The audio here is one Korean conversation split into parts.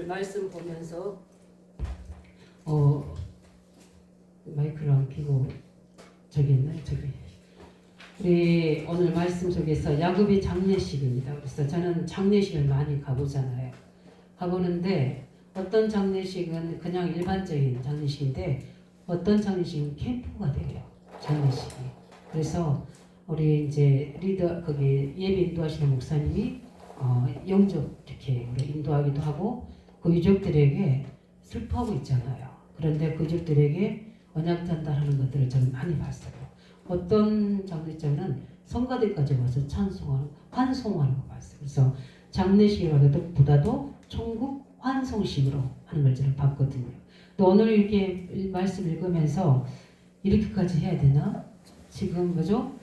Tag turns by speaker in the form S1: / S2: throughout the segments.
S1: 오늘 말씀 보면서 마이크를 안 켜고 저기 있나요? 저기. 우리 오늘 말씀 속에서 야곱의 장례식입니다. 그래서 저는 장례식을 많이 가보잖아요. 가보는데 어떤 장례식은 그냥 일반적인 장례식인데 어떤 장례식은 캠프가 돼요. 장례식이. 그래서 우리 이제 리더 거기 예배 인도하시는 목사님이 영접 이렇게 인도하기도 하고 그 유족들에게 슬퍼하고 있잖아요. 그런데 그 유족들에게 언약 전달하는 것들을 저는 많이 봤어요. 어떤 장례장은 성가대까지 와서 찬송하는, 환송하는 거 봤어요. 그래서 장례식보다도 천국 환송식으로 하는 걸 저는 봤거든요. 또 오늘 이렇게 말씀 읽으면서 이렇게까지 해야 되나? 지금 뭐죠?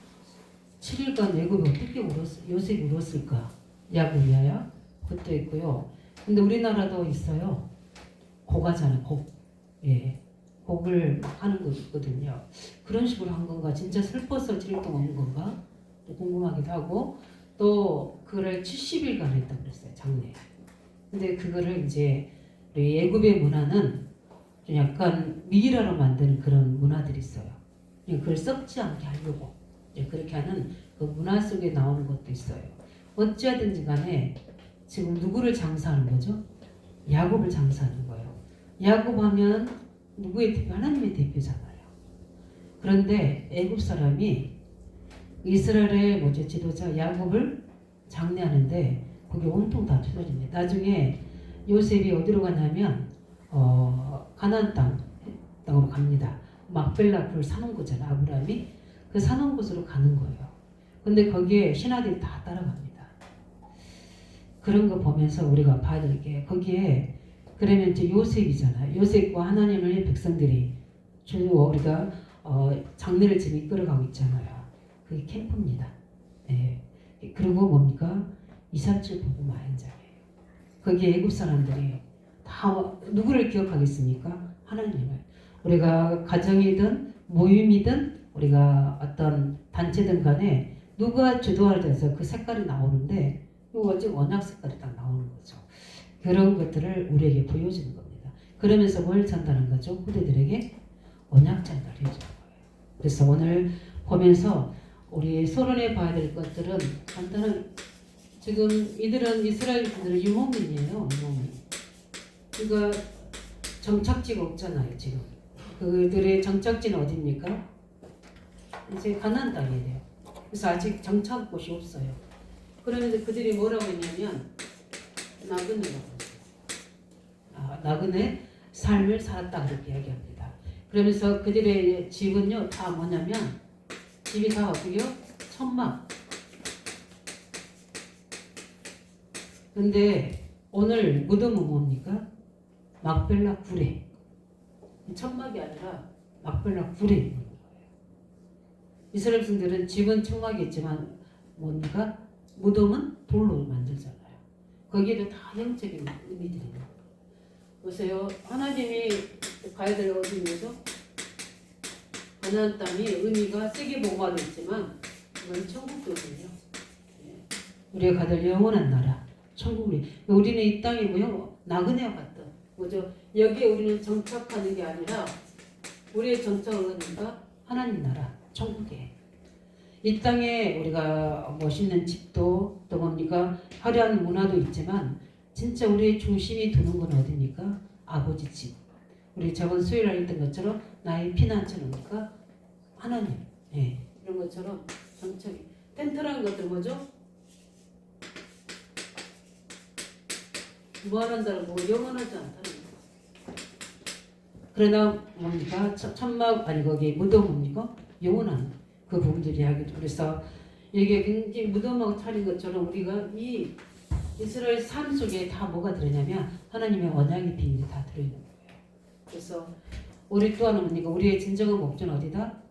S1: 7일간 애굽이 어떻게 요셉이 울었을까? 야곱 위하여 그것도 있고요. 근데 우리나라도 있어요. 곡하잖아요. 곡. 예. 곡을 하는 거 있거든요. 그런 식으로 한 건가? 진짜 슬퍼서 7일 동안 온 건가? 또 궁금하기도 하고 또 그걸 70일간 했다고 그랬어요. 장례. 근데 그거를 이제 우리 애굽의 문화는 좀 약간 미이라로 만드는 그런 문화들이 있어요. 그걸 썩지 않게 하려고 그렇게 하는 그 문화 속에 나오는 것도 있어요. 어찌하든지 간에 지금 누구를 장사하는 거죠? 야곱을 장사하는 거예요. 야곱 하면 누구의 대표? 하나님의 대표잖아요. 그런데 애굽 사람이 이스라엘의 지도자 야곱을 장례하는데 그게 온통 다 틀어집니다. 나중에 요셉이 어디로 가냐면 가나안 땅으로 갑니다. 막벨라 굴 사는 곳잖아요. 아브라함이 그 사는 곳으로 가는 거예요. 근데 거기에 신하들이 다 따라갑니다. 그런 거 보면서 우리가 봐야 될 게 거기에 그러면 이제 요셉이잖아요. 요셉과 하나님의 백성들이 주로 우리가 장례를 지금 이끌어가고 있잖아요. 그게 캠프입니다. 예. 그리고 뭡니까? 237 복음 마연장이에요. 거기에 애굽 사람들이 다 누구를 기억하겠습니까? 하나님을. 우리가 가정이든 모임이든 우리가 어떤 단체든 간에 누가 주도하면서 그 색깔이 나오는데 이거 지금 언약 색깔이 딱 나오는 거죠. 그런 것들을 우리에게 보여주는 겁니다. 그러면서 뭘 전달한 거죠? 후대들에게 언약 전달해 주는 거예요. 그래서 오늘 보면서 우리 서론에 봐야 될 것들은 간단한 지금 이들은 이스라엘 분들은 유목민이에요. 유목민. 그러니까 정착지가 없잖아요. 지금 그들의 정착지는 어디입니까? 이제 가나안 땅이에요. 돼요. 그래서 아직 정착 곳이 없어요. 그러면서 그들이 뭐라고 했냐면 나그네라고 했어요. 나그네 삶을 살았다 그렇게 이야기합니다. 그러면서 그들의 집은요 다 뭐냐면 집이 다 어디요? 천막. 근데 오늘 무덤은 뭡니까? 막벨라 굴에. 천막이 아니라 막벨라 굴에 있는 거예요. 이스라엘 백성들은 집은 천막이 있지만 뭡니까? 무덤은 돌로 만들잖아요. 거기에도 다 영적인 의미들이 있는 거예요. 보세요. 하나님이 가야 될 어디인 거죠? 가나안 땅이 의미가 세계 복음화도 있지만 그건 천국이거든요. 우리가 가될 영원한 나라, 천국이. 우리는 이 땅이 뭐요? 나그네와 같다. 뭐죠? 여기에 우리는 정착하는 게 아니라 우리의 정착은 뭡니까? 하나님 나라, 천국에. 이 땅에 우리가 멋있는 집도 또 뭡니까? 화려한 문화도 있지만 진짜 우리의 중심이 두는 건 어디입니까? 아버지 집. 우리 저번 수요일에 했던 것처럼 나의 피난처는 뭡니까? 하나님. 예. 이런 것처럼 정착이. 텐트라는 것들 뭐죠? 무한한다는 거 영원하지 않다는 거. 그러나 뭡니까? 천막 아니 거기 무덤 뭡니까? 영원한 그 부분들이 이야기죠. 그래서 이게 굉장히 무덤하고 차린 것처럼 우리가 이 이스라엘 삶 속에 다 뭐가 들어있냐면 하나님의 언약의 비밀이 다 들어있는 거예요. 그래서 우리 또한 뭡니까? 우리의 진정한 목적은 어디다?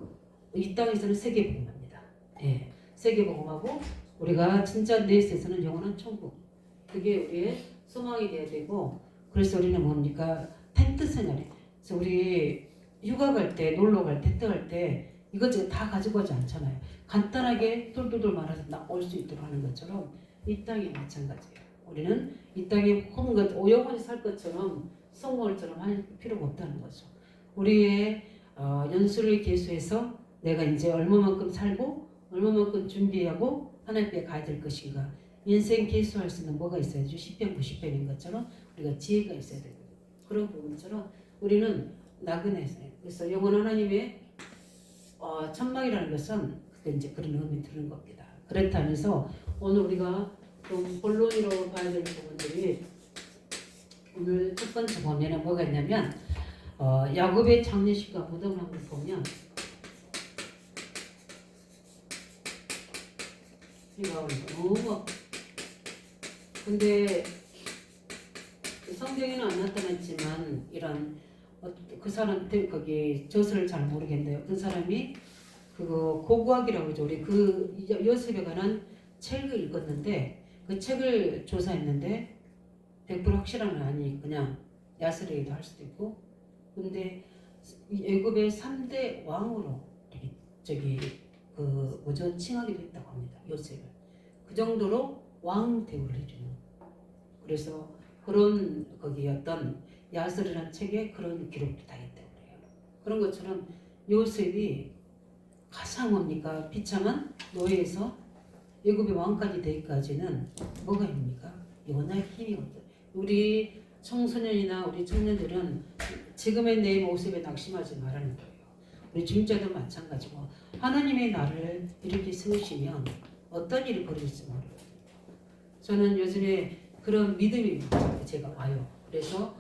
S1: 이 땅에서는 세계복음입니다. 예, 세계복음하고 우리가 진짜 내세에서는 영원한 천국. 그게 우리의 소망이 돼야 되고 그래서 우리는 뭡니까? 텐트 생활에. 그래서 우리 휴가 갈 때, 놀러 갈 때, 텐트 갈 때 이것저것 다 가지고 가지 않잖아요. 간단하게 똘똘똘 말아서 올 수 있도록 하는 것처럼 이 땅이 마찬가지예요. 우리는 이 땅에 영원히 살 것처럼 성모들처럼 할 필요가 없다는 거죠. 우리의 연수를 계수해서 내가 이제 얼마만큼 살고 얼마만큼 준비하고 하나님께 가야 될 것인가. 인생 계수할 수 있는 뭐가 있어야죠. 10편 90편인 것처럼 우리가 지혜가 있어야 되고 그런 부분처럼 우리는 나그네세요. 그래서 영원 하나님의 천막이라는 것은 그때 이제 그런 의미 드는 겁니다. 그렇다면서 오늘 우리가 좀 본론으로 봐야 될 부분들이 오늘 첫 번째 보면은 뭐가 있냐면 야곱의 장례식과 무덤을 한번 보면 이거 너무 근데 성경에는 안 나타났지만 이런 그 사람한테 거기 저서를 잘 모르겠네요. 그 사람이 그거 고고학이라고 하죠. 우리 그 요셉에 관한 책을 읽었는데 그 책을 조사했는데 100% 확실한 건 아니 그냥 야스레기도 할 수도 있고 근데 애굽의 3대 왕으로 저기 그 뭐죠 칭하기도 했다고 합니다. 요셉을 그 정도로 왕 대우를 해주는 그래서 그런 거기 어떤 야스르라는 책에 그런 기록도 다 있다고 그래요. 그런 것처럼 요셉이 가장 뭡니까 비참한 노예에서 애굽의 왕까지 되기까지는 뭐가 입니까? 워낙 힘이 없어요. 우리 청소년이나 우리 청년들은 지금의 내 모습에 낙심하지 말라는 거예요. 우리 주님자도 마찬가지고 하나님의 나를 이렇게 세우시면 어떤 일이 벌어질지 모르거든요. 저는 요즘에 그런 믿음이 제가 와요. 그래서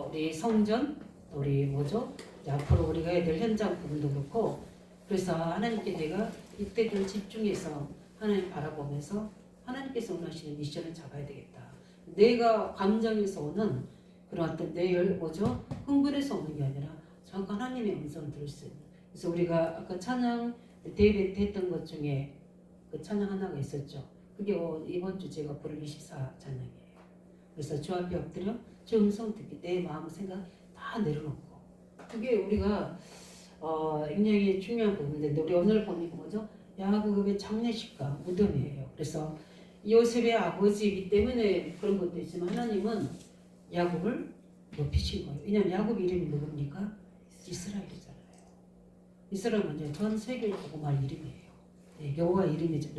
S1: 우리 성전, 우리 뭐죠? 앞으로 우리가 해야 될 현장 부분도 그렇고 그래서 하나님께 내가 이때 좀 집중해서 하나님 바라보면서 하나님께서 원하시는 미션을 잡아야 되겠다. 내가 감정에서 오는 그런 어떤 내 뭐죠? 흥분에서 오는 게 아니라 잠깐 하나님의 음성을 들을 수 있는. 그래서 우리가 아까 찬양 데이비드 했던 것 중에 그 찬양 하나가 있었죠. 그게 이번 주 제가 부를 24 찬양이에요. 그래서 주 앞에 엎드려 주 음성 듣기 내 마음 생각 다 내려놓고 그게 우리가 굉장히 중요한 부분인데 우리 오늘 보니까 뭐죠? 야곱의 장례식과 무덤이에요. 그래서 요셉의 아버지이기 때문에 그런 것도 있지만 하나님은 야곱을 높이신 거예요. 왜냐하면 야곱 이름이 누굽니까? 이스라엘이잖아요. 이스라엘은 먼저 전 세계를 복음할 이름이에요. 네, 여호와 이름이죠.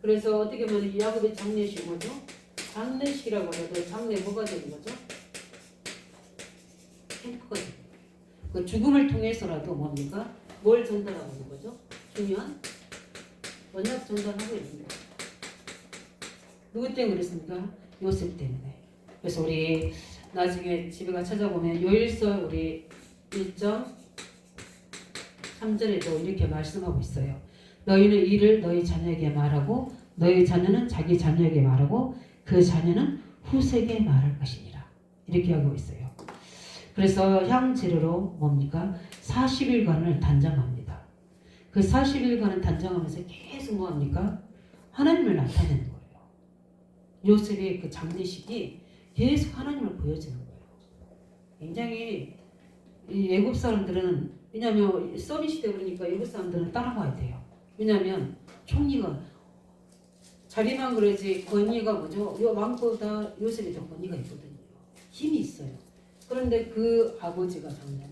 S1: 그래서 어떻게 보면 야곱의 장례식 뭐죠? 장례식이라고 해도 장례 뭐가 되는 거죠? 캠프가 되는 거예요. 그 죽음을 통해서라도 뭡니까? 뭘 전달하고 있는 거죠? 중요한 언약 전달하고 있는 거예요. 누구 때문에 그랬습니까? 요셉 때문에. 그래서 우리 나중에 집에 가 찾아보면 요일서 우리 1.3절에도 이렇게 말씀하고 있어요. 너희는 이를 너희 자녀에게 말하고 너희 자녀는 자기 자녀에게 말하고 그 자녀는 후세에게 말할 것이니라. 이렇게 하고 있어요. 그래서 향재료로 뭡니까? 40일간을 단장합니다. 그 40일간을 단장하면서 계속 뭐합니까? 하나님을 나타내는 거예요. 요셉의 그 장례식이 계속 하나님을 보여주는 거예요. 굉장히 이 애굽 사람들은 왜냐하면 서밋 시대 그러니까 애굽 사람들은 따라가야 돼요. 왜냐하면 총리가 자리만 그러지 권위가 뭐죠? 왕보다 요셉이 더 권위가 있거든요. 힘이 있어요. 그런데 그 아버지가 장년.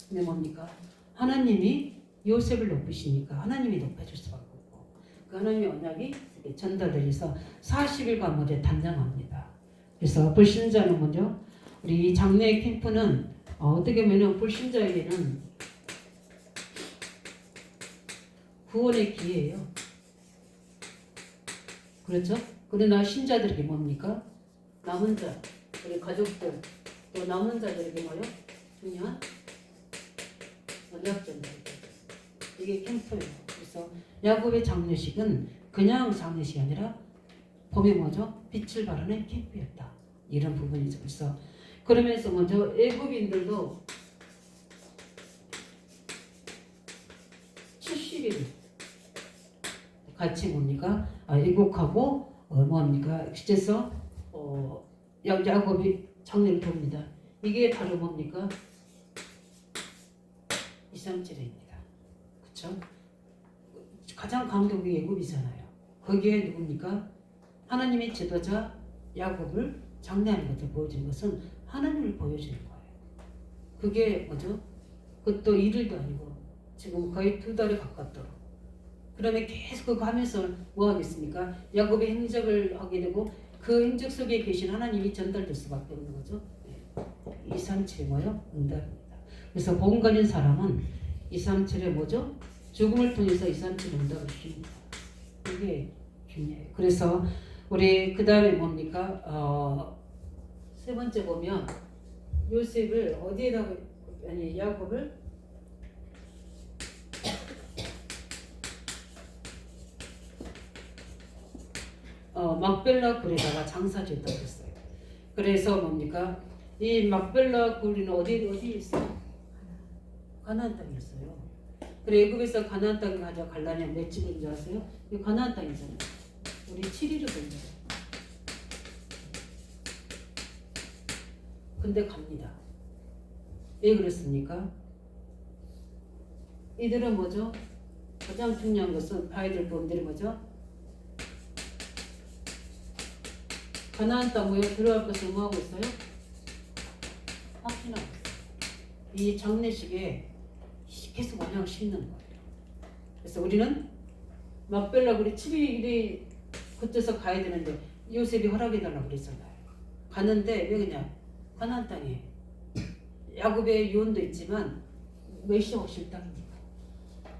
S1: 근데 뭡니까? 하나님이 요셉을 높이시니까 하나님이 높여줄 수밖에 없고 그 하나님의 언약이 전달돼서 40일간 먼저 단장합니다. 그래서 불신자는 먼저 우리 장례 캠프는 어떻게 보면 불신자에게는 구원의 기회예요. 그렇죠? 그러나 신자들에게 뭡니까? 남은 자, 우리 가족들, 또 남은 자들에게 뭐요? 중요한 언약 전달. 이게 캠프예요. 그래서 야곱의 장례식은 그냥 장례식이 아니라 봄에 뭐죠? 빛을 발하는 캠프였다. 이런 부분이죠. 그래서 그러면서 먼저 애굽인들도 70일 같이 뭡니까? 애국하고 뭐합니까? 그래서 야곱이 장례를 돕니다. 이게 바로 뭡니까? 2.3절입니다. 그렇죠? 가장 강력이 애굽이잖아요. 거기에 누굽니까? 하나님의 지도자 야곱을 장례하는 것을 보여주는 것은 하나님을 보여주는 거예요. 그게 뭐죠? 그것도 일일도 아니고 지금 거의 2달이 가깝도록. 그러면 계속 그거 하면서 뭐 하겠습니까? 야곱의 행적을 하게 되고 그 행적 속에 계신 하나님이 전달될 수밖에 없는 거죠. 237이 뭐요? 응답입니다. 그래서 복음 가진 사람은 237에 뭐죠? 죽음을 통해서 237 응답을 주십니다. 이게 중요해요. 그래서 우리 그 다음에 뭡니까? 세 번째 보면 요셉을 어디에다가 아니 야곱을 막벨라 굴에다가 장사지었다고 했어요. 그래서 뭡니까? 이 막벨라 굴이는 어디에 있어요? 가나안 땅이었어요. 그래 애굽에서 가나안 땅 가려면 몇 집인 줄 아세요? 이 가나안 땅이잖아요. 우리 7일을 걸려요. 근데 갑니다. 왜 그렇습니까? 이들은 뭐죠? 가장 중요한 것은 봐야 될 부분들이 뭐죠? 가나안 땅에 들어갈 것을 뭐 하고 있어요? 확신하고 있어요. 이 장례식에 계속 원양을 심는 거예요. 그래서 우리는 막벨라 우리 7일이 그때서 가야 되는데 요셉이 허락해달라고 그랬잖아요. 가는데 왜 그냥 가나안 땅에 야곱의 유언도 있지만 메시아 오실 땅이니까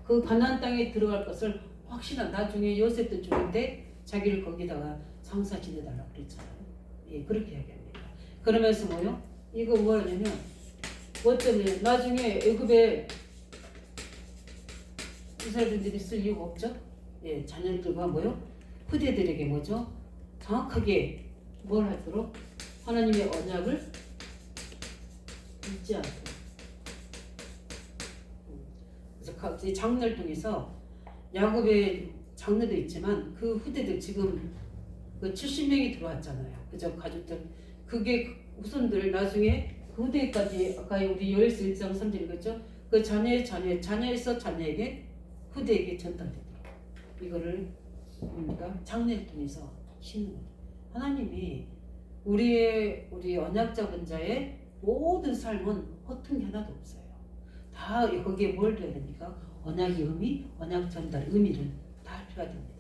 S1: 그 가나안 땅에 들어갈 것을 확신한 나중에 요셉도 죽은데 자기를 거기다가 장사 지내달라고 그랬잖아요. 예, 그렇게 이야기합니다. 그러면서 뭐요? 이거 뭐냐면 뭐 때문에 나중에 애굽에 이스라엘들이 쓸 이유가 없죠? 예, 자녀들과 뭐요? 후대들에게 뭐죠? 정확하게 뭘 하도록 하나님의 언약을 잊지 않고. 그래서 장례를 통해서 야곱의 장례도 있지만 그 후대들 지금 그 70명이 들어왔잖아요. 그죠? 가족들. 그게 후손들 나중에 그 후대까지 아까 우리 요엘서 1장 3절 읽었죠? 그 자녀에서 자녀에게 후대에게 전달되도록 이거를 뭡니까? 장례를 통해서 심는 거죠. 하나님이 우리 언약잡은 자의 모든 삶은 허통이 하나도 없어요. 다 거기에 뭘 줘야 됩니까? 언약의 의미, 언약 전달 의미를 다 할필요가 됩니다.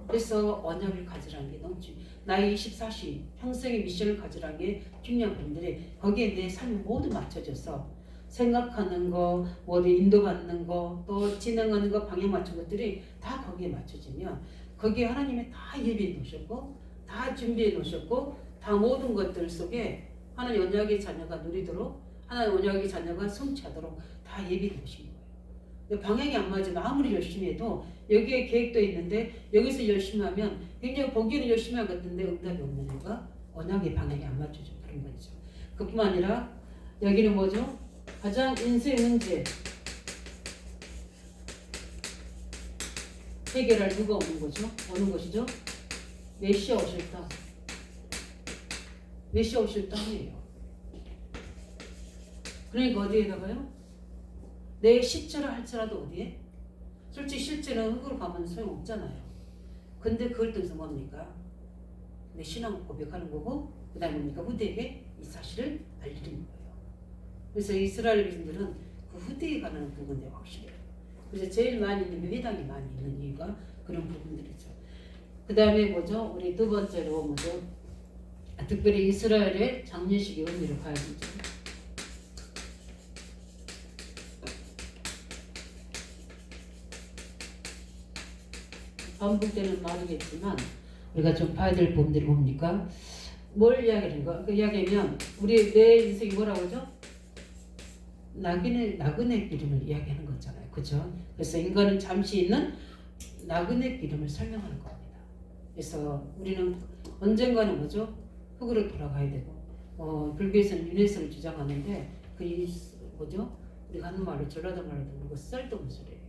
S1: 그래서 언약을 가지라는 게 너무 중요해요. 나이 24시 평생의 미션을 가지라는 게 중요한 분들이 거기에 내 삶이 모두 맞춰져서 생각하는 거, 어디 인도받는 거, 또 진행하는 거, 방향 맞춘 것들이 다 거기에 맞춰지면 거기에 하나님이 다 예비해 놓으셨고 다 준비해 놓으셨고 다 모든 것들 속에 하나님 언약의 자녀가 누리도록 하나님 언약의 자녀가 성취하도록 다 예비해 놓으신 거예요. 근데 방향이 안 맞으면 아무리 열심히 해도 여기에 계획도 있는데 여기서 열심히 하면 굉장히 보기에는 열심히 한 것 같은데 응답이 없는 이유가 언약의 방향이 안 맞춰져 그런 거죠. 그뿐만 아니라 여기는 뭐죠? 가장 인생 문제 해결할 누가 오는 거죠? 오는 것이죠? 메시아 오실 땅. 메시아 오실 땅이에요. 그러니까 어디에다가요? 내 시체를 할지라도 어디에? 솔직히 실제는 흙으로 가면 소용없잖아요. 근데 그걸 통해서 뭡니까? 내 신앙을 고백하는 거고 그 다음에 뭡니까? 후대에게 이 사실을 알리는 거예요. 그래서 이스라엘 백성들은 그 후대에 관한 부분에 확실해요. 그래서 제일 많이 있는 회당이 많이 있는 이유가 그런 부분들이죠. 그 다음에 뭐죠? 우리 두 번째로 뭐죠? 특별히 이스라엘의 장례식의 의미를 봐야 되죠. 반복되는 말이겠지만 우리가 좀 봐야 될 부분들이 뭡니까? 뭘 이야기하는가? 그 이야기하면 우리 내 인생이 뭐라고 하죠? 나그네 기름을 이야기하는 거잖아요. 그죠? 그래서 인간은 잠시 있는 나그네 기름을 설명하는 겁니다. 그래서 우리는 언젠가는 뭐죠? 흙으로 돌아가야 되고 불교에서는 윤회성을 주장하는데 그 뭐죠? 우리가 하는 말로 전라도 말로 그거 쓸데없는 소리예요.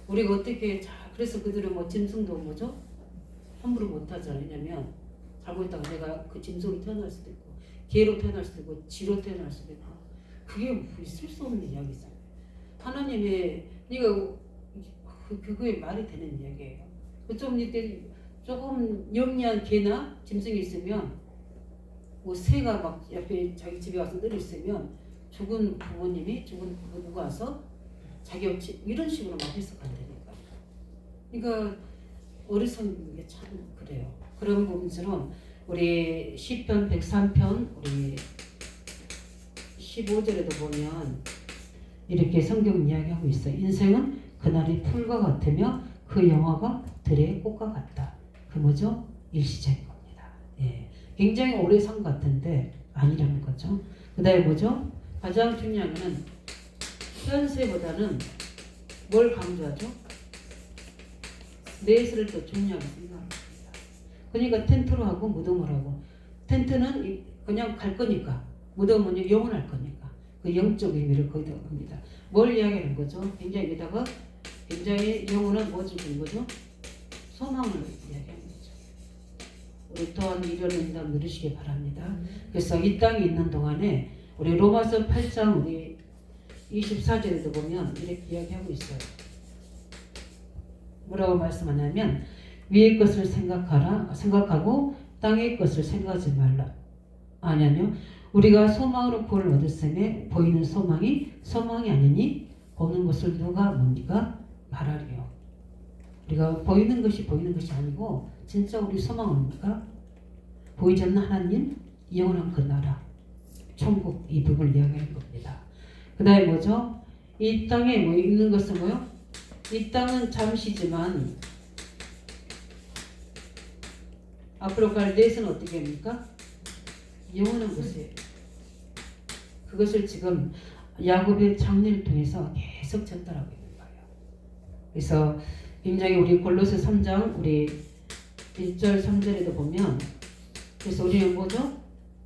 S1: 우리가 어떻게 그래서 그들은 뭐 짐승도 뭐죠? 함부로 못하잖아요. 왜냐면 잘못했다가 내가 그 짐승이 태어날 수도 있고 개로 태어날 수도 있고 쥐로 태어날 수도 있고 그게 있을 수 없는 이야기잖아요. 하나님의 그게 말이 되는 이야기예요. 좀 조금 영리한 개나 짐승이 있으면 뭐 새가 막 옆에 자기 집에 와서 늘 있으면 죽은 부모님이 죽은 부부가 와서 자기 옆집 이런 식으로 막 해석한다니까. 그러니까 어리석은 게 참 그래요. 그런 부분처럼 우리 시편 103편 우리 15절에도 보면 이렇게 성경 이야기하고 있어요. 인생은 그날이 풀과 같으며 그 영화가 들의 꽃과 같다. 그 뭐죠? 일시적인 겁니다. 예. 굉장히 오래 산 것 같은데 아니라는 거죠. 그 다음에 뭐죠? 가장 중요한 거는 현세보다는 뭘 강조하죠? 내세를 더 중요하게 생각합니다. 그러니까 텐트로 하고 무덤을 하고, 텐트는 그냥 갈 거니까, 무덤은 영원할 거니까 그 영적 의미를 거기다 합니다. 뭘 이야기하는 거죠? 굉장히 여기다가 굉장히 영혼은 뭐 주는 거죠? 소망을 이야기하는 거죠. 우리 또한 이런 응답 누리시기 바랍니다. 그래서 이 땅에 있는 동안에 우리 로마서 8장 우리 24절에도 보면 이렇게 이야기하고 있어요. 뭐라고 말씀하냐면 위의 것을 생각하고 땅의 것을 생각하지 말라. 아니요. 우리가 소망으로 구원을 얻었음에 보이는 소망이 아니니 보는 것을 누가 뭡니까? 말하리요. 우리가 보이는 것이 아니고 진짜 우리 소망은 뭡니까? 보이지 않는 하나님, 영원한 그 나라, 천국 이 부분을 이야기하는 겁니다. 그 다음에 뭐죠? 이 땅에 뭐 있는 것은 뭐요? 이 땅은 잠시지만 앞으로 갈 내세는 어떻게 합니까? 영원한 것이에요. 그것을 지금 야곱의 장례를 통해서 계속 전달하고 있는 거예요. 그래서 굉장히 우리 골로새 3장 우리 1절 3절에도 보면 그래서 우리는 뭐죠?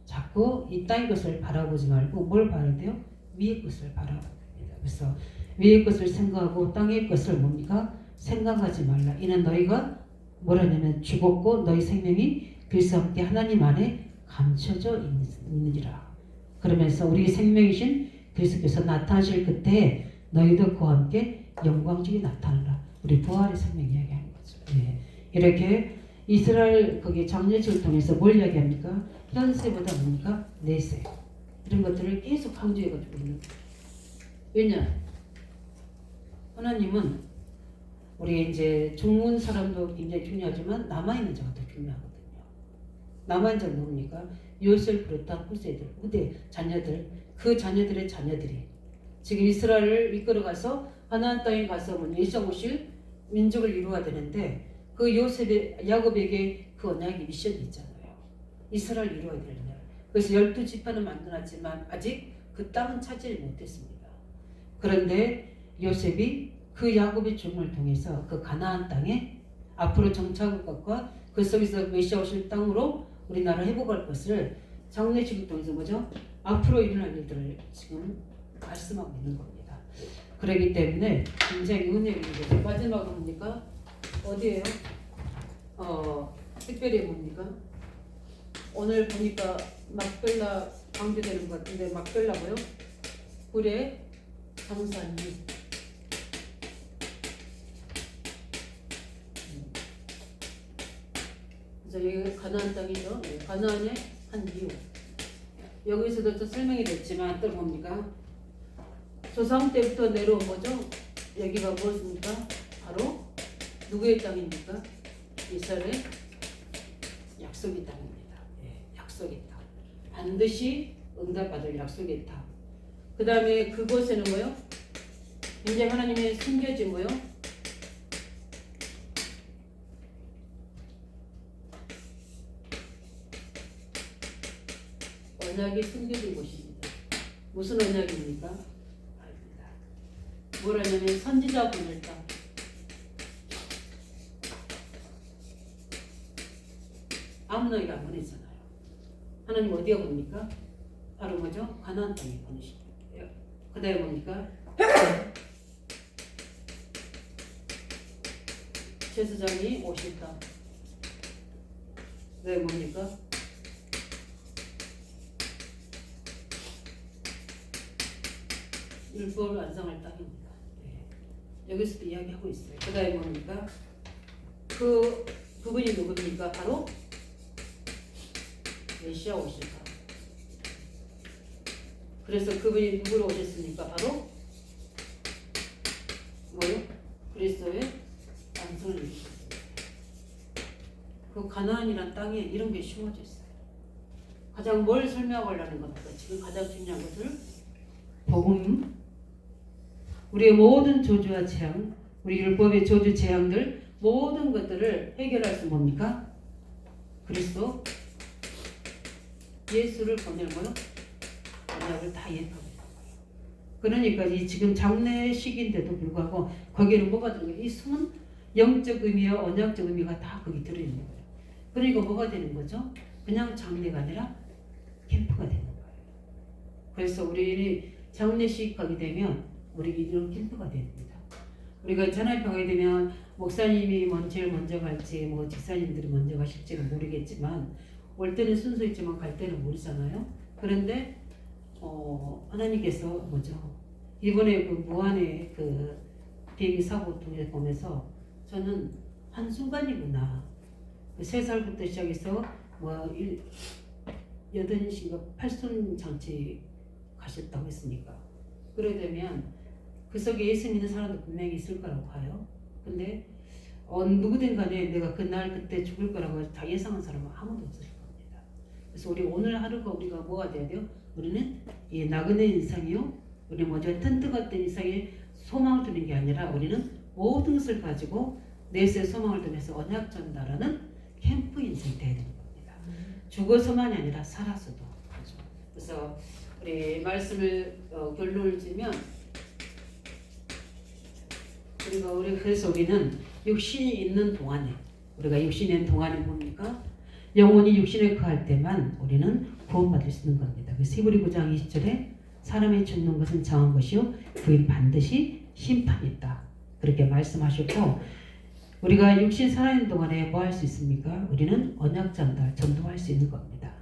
S1: 자꾸 이 땅의 것을 바라보지 말고 뭘 봐야 돼요? 위의 것을 바라봐야 됩니다. 그래서 위의 것을 생각하고 땅의 것을 뭡니까? 생각하지 말라. 이는 너희가 뭐라냐면 죽었고 너희 생명이 그리스도와 함께 하나님 안에 감춰져 있느니라. 그러면서 우리 생명이신 그리스도께서 나타나실 그때 너희도 그와 함께 영광적이 나타나라. 우리 부활의 생명 이야기하는 거죠. 네. 이렇게 이스라엘 거기 장례식을 통해서 뭘 이야기합니까? 현세보다 뭡니까? 내세. 이런 것들을 계속 강조해가지고 있는 거예요. 왜냐? 하나님은 우리 이제 죽는 사람도 굉장히 중요하지만 남아있는 자가 더 중요하거든요. 남아있는 자는 뭡니까? 요셉을 비롯한 후대 자녀들, 그 자녀들의 자녀들이 지금 이스라엘을 이끌어가서 하나님 땅에 가서 예수 오실 민족을 이루어야 되는데 그 요셉의 야곱에게 그 언약의 미션이 있잖아요. 이스라엘 이루어야 되는 날. 그래서 12지파는 만들어놨지만 아직 그 땅은 차지를 못했습니다. 그런데 요셉이 그 야곱의 죽음을 통해서 그 가나안 땅에 앞으로 정착할 것과 그 속에서 메시아 오실 땅으로 우리나라 회복할 것을 장례식을 통해서 뭐죠? 앞으로 일어날 일들을 지금 말씀하고 있는 겁니다. 그렇기 때문에 굉장히 은혜가 있는 거죠. 마지막으로 뭡니까? 어디예요? 특별히 뭡니까? 오늘 보니까 막벨라 강조되는 것 같은데 막벨라 뭐요? 불의 장사님. 그래서 여기 가나안 땅이죠. 가나안의 한 이유. 여기서도 또 설명이 됐지만 또 뭡니까? 조상 때부터 내려온 거죠. 여기가 무엇입니까? 바로 누구의 땅입니까? 이스라엘의 약속의 땅입니다. 예, 약속의 땅. 반드시 응답받을 약속의 땅. 그 다음에 그곳에는 뭐요? 굉장히 하나님의 숨겨진 뭐요? 언약이 숨겨진 곳입니다. 무슨 언약입니까? 아닙니다. 뭐라냐면 선지자 보낼 땅. 아무나에게 안 보내잖아요. 하나님 어디에 보냅니까? 바로 뭐죠? 가나안 땅에 보내십니다. 그 다음에 뭡니까? 제사장이 오실 땅. 그 다음에 뭡니까? 율법을 완성할 땅입니다. 네. 여기서도 이야기하고 있어요. 그 다음에 뭡니까? 그 그분이 누굽니까? 바로 메시아 오실까? 그래서 그분이 누구로 오셨습니까? 바로 뭐요? 그리스도의 완성을 이루셨습니다. 그 가나안이란 땅에 이런 게 심어져 있어요. 가장 뭘 설명하려는 겁니까? 지금 가장 중요한 것을 복음, 우리의 모든 저주와 재앙, 우리 율법의 저주 재앙들 모든 것들을 해결할 수 뭡니까? 그리스도 예수를 보내고요. 언약을 다 예표합니다. 그러니까 이 지금 장례 시기인데도 불구하고 거기에는 뭐가 들어가요? 이 숨은 영적 의미와 언약적 의미가 다 거기 들어있는 거예요. 그러니까 뭐가 되는 거죠? 그냥 장례가 아니라 캠프가 되는 거예요. 그래서 우리 장례식 가게 되면 우리 이런 캠프가 됩니다. 우리가 전화입회 가게 되면 목사님이 제일 먼저 갈지 뭐 집사님들이 먼저 가실지는 모르겠지만 올 때는 순서있지만 갈 때는 모르잖아요. 그런데 하나님께서 뭐죠? 이번에 그 무한의 그 비행기 사고 통해 보면서 저는 한순간이구나. 3살부터 시작해서 뭐 8인가 8손 장치 가셨다고 했으니까 그러게 되면 그 속에 예수 믿는 사람도 분명히 있을 거라고 봐요. 근데 누구든 간에 내가 그날 그때 죽을 거라고 다 예상한 사람은 아무도 없을 겁니다. 그래서 우리 오늘 하루가 우리가 뭐가 돼야 돼요? 우리는 이 나그네 인상이요. 우리 뭐죠? 텐트 같은 인상에 소망을 두는 게 아니라 우리는 모든 것을 가지고 내세 소망을 두면서 언약 전달하는 캠프 인생이 돼야 되는 겁니다. 죽어서만이 아니라 살아서도. 그렇죠? 그래서 우리 말씀을 결론을 지면 그래서 우리는 육신이 있는 동안에 우리가 육신이 있는 동안에 뭡니까? 영혼이 육신에 거할 때만 우리는 구원받을 수 있는 겁니다. 그래서 히브리 9장 20절에 사람이 죽는 것은 정한 것이요 그인 반드시 심판이 있다. 그렇게 말씀하셨고 우리가 육신 살아있는 동안에 뭐 할 수 있습니까? 우리는 언약 전달, 전도할 수 있는 겁니다.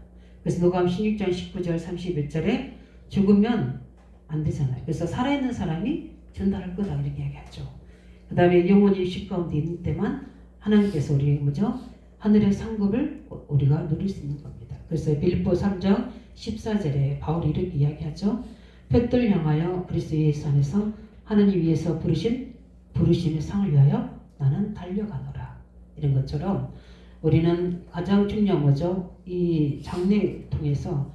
S1: 그래서 누가복음 16장 19절 31절에 죽으면 안 되잖아요. 그래서 살아있는 사람이 전달할 거다 이렇게 얘기하죠. 그 다음에 영혼이 육신 가운데 있는 때만 하나님께서 우리 뭐죠? 하늘의 상급을 우리가 누릴 수 있는 겁니다. 그래서 빌립보 3장 14절에 바울이 이렇게 이야기하죠. 푯들 향하여 그리스도 예수 안에서 하나님 위에서 부르심의 상을 위하여 나는 달려가노라. 이런 것처럼 우리는 가장 중요한 거죠. 이 장례를 통해서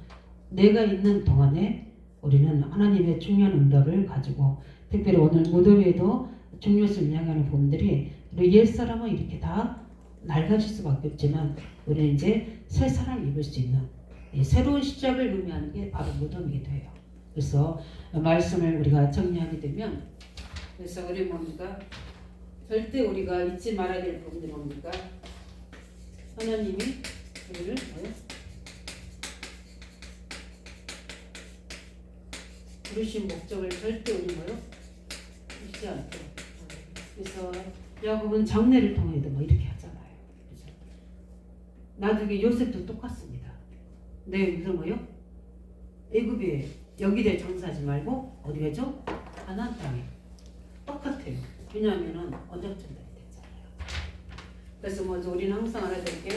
S1: 내가 있는 동안에 우리는 하나님의 중요한 응답을 가지고 특별히 오늘 무덤에도 중요성을 이야기하는 부분들이 우리 옛사람은 이렇게 다 낡아질 수밖에 없지만 우리는 이제 새 사람을 입을 수 있는 새로운 시작을 의미하는 게 바로 무덤이기도 해요. 그래서 말씀을 우리가 정리하게 되면 그래서 우리 뭡니까? 절대 우리가 잊지 말아야 될 부분이 뭡니까? 하나님이 우리를 부르신 목적을 절대 우리 잊지 않고 그래서 야곱은 장례를 통해도 이렇게 하잖아요. 그래서 나중에 요셉도 똑같습니다. 무슨 애굽에 여기에 장사하지 말고 어디 가죠? 가나안 땅에 똑같아요. 왜냐하면은 언약 전달이 됐잖아요. 그래서 먼저 우리는 항상 알아야 될 게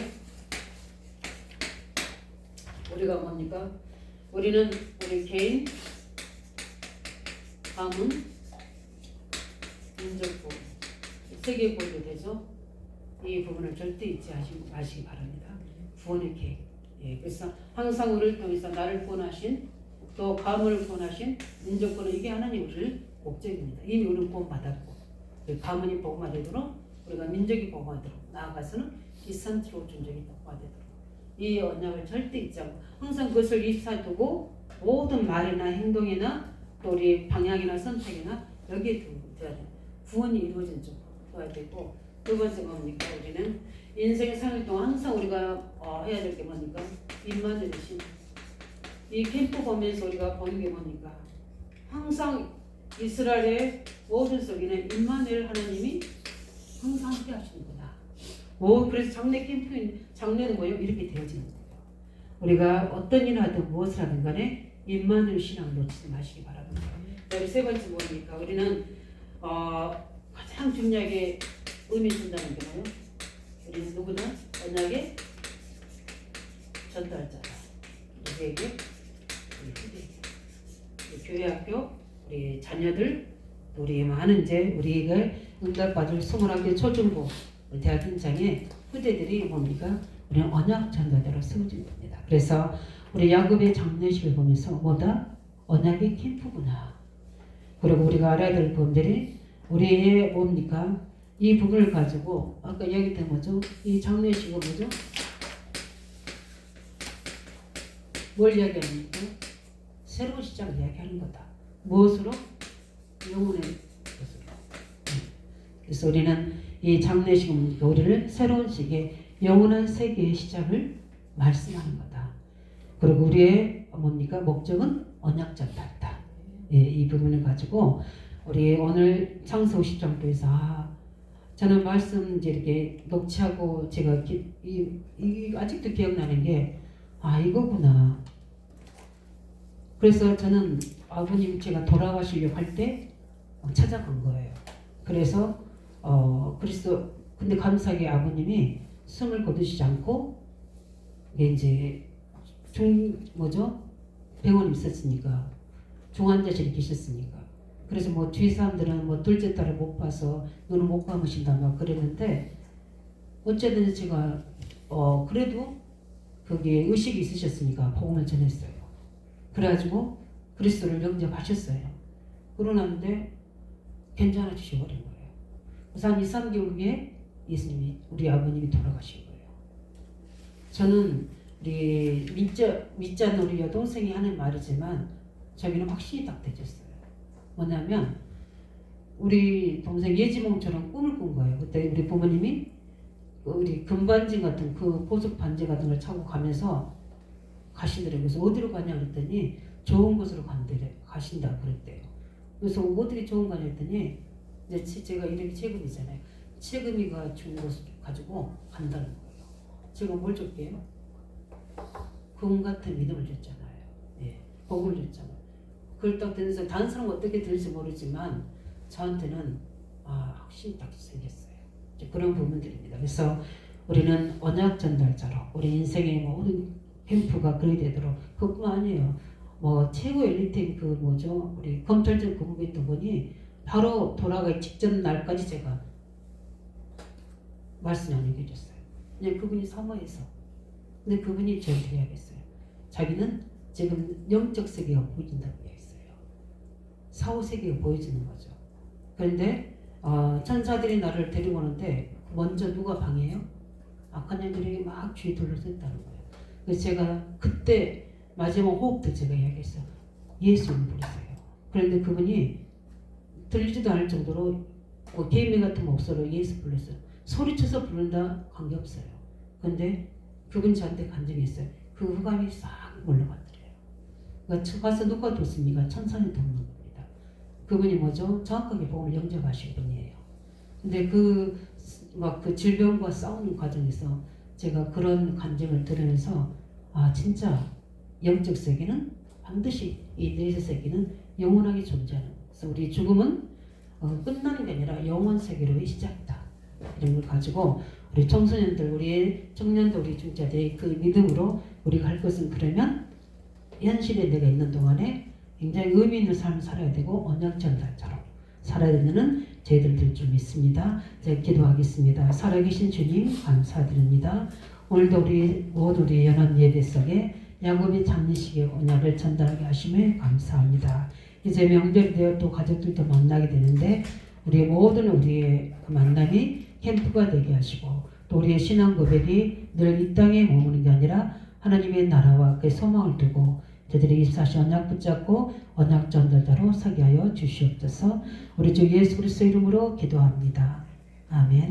S1: 우리가 뭡니까? 우리는 우리 개인, 가문, 민족부, 세계 보도 되죠. 이 부분을 절대 잊지 마시기 바랍니다. 구원의 계획. 그래서 항상 우리를 통해서 나를 구원하신 또 가문을 구원하신 민족구원 이게 하나님 우리를 목적입니다. 이미 우리는 구원받았고 가문이 복음화되도록 우리가 민족이 복음화되도록 나아가서는 기산트로 존적이 복음화되도록 이 언약을 절대 잊지 않고 항상 그것을 입사에 두고 모든 말이나 행동이나 또 우리 방향이나 선택이나 여기에 두어야 돼요. 구원이 이루어진 쪽 두어야 되고 두 번째 뭡니까? 우리는 인생의 삶 동안 항상 우리가 해야 될 게 뭡니까? 임마누엘 신. 이 캠프 보면서 우리가 보는 게 뭡니까? 항상 이스라엘의 모든 속에는 임마누엘 하나님이 항상 함께 하시는구나. 그래서 장례 캠프인 장례는 이렇게 되어지는 거예요. 우리가 어떤 일을 하든 무엇을 하든 간에 임마누엘 신앙을 놓치지 마시기 바랍니다. 세 번째 뭡니까? 우리는 가장 중요하게 의미 준다는 게 뭐예요? 우리는 누구는 언약의 전달자다. 우리에게 우리 교회학교 우리 자녀들 우리 많은 이제 우리가 응답받을 21개 초중고 대학 현장에 후대들이 뭡니까? 우리는 언약 전달자로 세워진 겁니다. 그래서 우리 야곱의 장례식을 보면서 뭐다? 언약의 캠프구나. 그리고 우리가 알아야 될 부분들이 우리의 뭡니까? 이 부분을 가지고 아까 이야기했던 뭐죠? 이 장례식은 뭐죠? 뭘 이야기합니까? 새로운 시작을 이야기하는 거다. 무엇으로? 영혼의 것으로. 그래서 우리는 이 장례식은 우리를 새로운 시기에 영원한 세계의 시작을 말씀하는 거다. 그리고 우리의 뭡니까? 목적은 언약 전달이다. 예, 이 부분을 가지고 우리 오늘 창세 50장도에서 저는 말씀 이제 이렇게 녹취하고 제가 아직도 기억나는 게 이거구나. 그래서 저는 아버님 제가 돌아가시려고 할 때 찾아간 거예요. 그래서 근데 감사하게 아버님이 숨을 거두시지 않고 이제 병원에 있었으니까 중환자실에 계셨으니까 그래서 뭐 주위 사람들은 뭐 둘째 딸을 못 봐서 너는 못 감으신다 막 그랬는데 어쨌든 제가 그래도 거기에 의식이 있으셨으니까 복음을 전했어요. 그래가지고 그리스도를 영접하셨어요. 그러는데 괜찮아지셔버린 거예요. 그래서 한 2, 3개월 후에 예수님이 우리 아버님이 돌아가신 거예요. 저는 우리 믿지 않는 우리 여동생이 하는 말이지만 저기는 확신이 딱 되졌어요. 뭐냐면 우리 동생 예지몽처럼 꿈을 꾼 거예요. 그때 우리 부모님이 우리 금반지 같은 그 보석 반지 같은 걸 차고 가면서 가시더라고요. 그래서 어디로 가냐 그랬더니 좋은 곳으로 가신다 그랬대요. 그래서 어떻게 좋은 거냐 했더니 이제 제가 이름이 채금이잖아요. 채금이가 준 것을 가지고 간다는 거예요. 제가 뭘 줄게요? 금 같은 믿음을 줬잖아요. 예, 복을 줬잖아요. 그걸 딱 들으면서 다른 사람은 어떻게 들을지 모르지만 저한테는 확신이 딱 생겼어요. 이제 그런 부분들입니다. 그래서 우리는 언약 전달자로 우리 인생의 모든 캠프가 그래야 되도록 그뿐만 아니에요. 뭐 최고 엘리트인 우리 검찰청 근무에 있던 분이 바로 돌아가기 직전 날까지 제가 말씀 안 얘기해줬어요. 그냥 그분이 사모해서. 근데 그분이 저한테 이야기했어요. 자기는 지금 영적 세계가 보인다고 이야기했어요. 사후 세계가 보여지는 거죠. 그런데 천사들이 나를 데리고 오는데 먼저 누가 방해해요? 악한 영들이 막 주위 둘러섰다는 거예요. 그래서 제가 그때 마지막 호흡 때 제가 이야기했어요. 예수님 부르세요. 그런데 그분이 들리지도 않을 정도로 개미 같은 목소리로 예수 불렀어요. 소리쳐서 부른다 관계없어요. 근데 그분 저한테 간증했어요. 그 흑암이 싹 올라가더래요. 그러니까 가서 누가 돕습니까? 천사님 돕는 겁니다. 그분이 뭐죠? 정확하게 복음을 영접하신 분이에요. 근데 그 질병과 싸우는 과정에서 제가 그런 간증을 들으면서 진짜 영적 세계는 반드시 이 내세 세계는 영원하게 존재하는 거예요. 그래서 우리 죽음은 끝나는 게 아니라 영원 세계로의 시작이다. 이런 걸 가지고 우리 청소년들, 우리 청년들, 우리 중자들의 그 믿음으로 우리가 할 것은 그러면 현실에 내가 있는 동안에 굉장히 의미 있는 삶을 살아야 되고 언약 전달자로 살아야 되는 저희들 될 줄 믿습니다. 제가 기도하겠습니다. 살아계신 주님 감사드립니다. 오늘도 모두 우리 연합 예배 속에 야곱의 장례식의 언약을 전달하게 하심에 감사합니다. 이제 명절이 되어 또 가족들도 만나게 되는데 우리의 그 만남이 캠프가 되게 하시고 또 우리의 신앙 고백이 늘 이 땅에 머무는 게 아니라 하나님의 나라와 그 소망을 두고 저들이 24시 언약 붙잡고 언약 전달자로 서게 하여 주시옵소서. 우리 주 예수 그리스도 이름으로 기도합니다. 아멘.